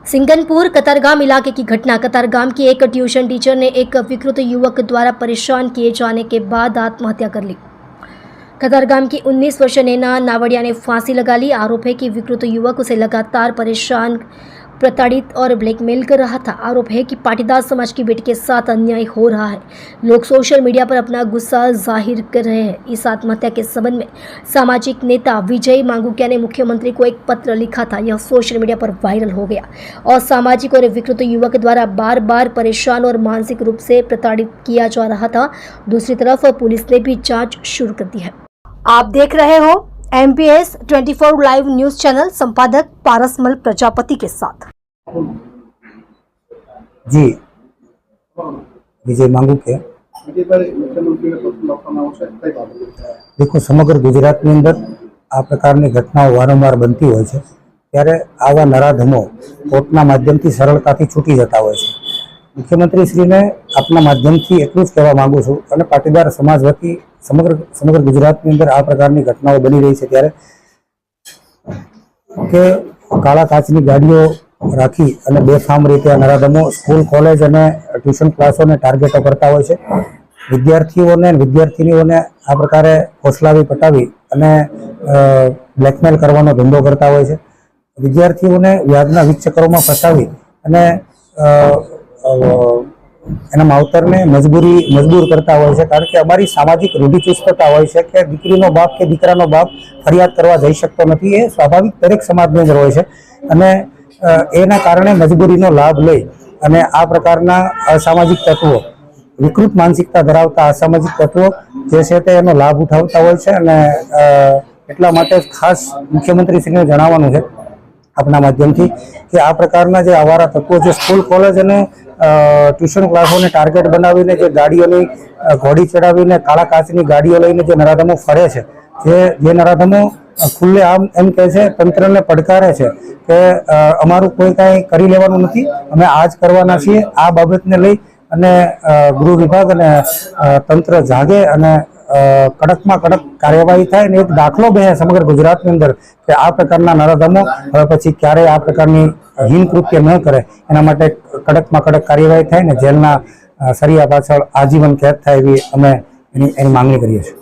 सिंगनपुर कतारगाम इलाके की घटना। कतारगाम की एक ट्यूशन टीचर ने एक विकृत युवक द्वारा परेशान किए जाने के बाद आत्महत्या कर ली। कतारगाम की 19 वर्षीय नैना नावड़िया ने फांसी लगा ली। आरोप है कि विकृत युवक उसे लगातार परेशान, प्रताड़ित और ब्लैकमेल कर रहा था। आरोप है कि पाटीदार समाज की बेटी के साथ अन्याय हो रहा है। लोग सोशल मीडिया पर अपना गुस्सा जाहिर कर रहे हैं। इस आत्महत्या के संबंध में सामाजिक नेता विजय मांगुकिया ने मुख्यमंत्री को एक पत्र लिखा था। यह सोशल मीडिया पर वायरल हो गया और सामाजिक और विकृत युवक द्वारा बार बार परेशान और मानसिक रूप से प्रताड़ित किया जा रहा था। दूसरी तरफ पुलिस ने भी जाँच शुरू कर दी है। आप देख रहे हो MPS 24 लाइव न्यूज चैनल, संपादक पारसमल प्रजापति के साथ। जी विजय मांगुकिया। देखो, समग्र गुजरात में अंदर आ प्रकारनी घटनाओं वारंवार बनती होय छे, त्यारे आवा नराधमो कोर्टना माध्यमथी सरळताथी छूटी जता होय छे। मुख्यमंत्री श्री ने अपना माध्यमथी एटલું જ કહેવા માંગુ છું અને પાટીદાર સમાજ વતી સમગ્ર ગુજરાતની અંદર આ પ્રકારની ઘટનાઓ બની રહી છે ત્યારે કે કાળા કાચની ગાડીઓ રાખી અને બેફામ રીતે નરાધમો સ્કૂલ કોલેજ અને ટ્યુશન ક્લાસોને ટાર્ગેટો કરતા હોય છે। વિદ્યાર્થીઓને વિદ્યાર્થિનીઓને આ પ્રકારે ફોસલાવી પટાવી અને બ્લેકમેલ કરવાનો ધંધો કરતા હોય છે। વિદ્યાર્થીઓને વ્યાજના વીજ ચક્રોમાં ફસાવી અને એના માવતરને મજબૂર કરતા હોય છે। કારણ કે અમારી સામાજિક રૂઢિચુસ્તતા હોય છે કે દીકરીનો બાપ કે દીકરાનો બાપ ફરિયાદ કરવા જઈ શકતો નથી। એ સ્વાભાવિક દરેક સમાજની અંદર હોય છે અને એના કારણે મજબૂરીનો લાભ લઈ અને આ પ્રકારના અસામાજિક તત્વો, વિકૃત માનસિકતા ધરાવતા અસામાજિક તત્વો જે છે તે એનો લાભ ઉઠાવતા હોય છે। અને એટલા માટે ખાસ મુખ્યમંત્રીશ્રીને જણાવવાનું છે આપના માધ્યમથી કે આ પ્રકારના જે આવારા તત્વો જે સ્કૂલ કોલેજ અને ટ્યુશન ક્લાસોને ટાર્ગેટ બનાવીને જે ગાડીઓની ઘોડી ચડાવીને કાળા કાચની ગાડીઓ લઈને જે નરાધમો ફરે છે, જે નરાધમો ખુલ્લે આમ એમ કહે છે, તંત્રને પડકારે છે કે અમારું કોઈ કાંઈ કરી લેવાનું નથી, અમે આ જ કરવાના છીએ। આ બાબતને લઈ અને ગૃહ વિભાગ અને તંત્ર જાગે અને કડકમાં કડક કાર્યવાહી થાય ને એક દાખલો બે સમગ્ર ગુજરાતની અંદર કે આ પ્રકારના નરાધમો હવે પછી ક્યારેય આ પ્રકારની હીન કૃત્ય ન કરે, એના માટે કડકમાં કડક કાર્યવાહી થાય ને જેલના સળિયા પાછળ આજીવન કેદ થાય એવી અમે એની માંગણી કરીએ છીએ।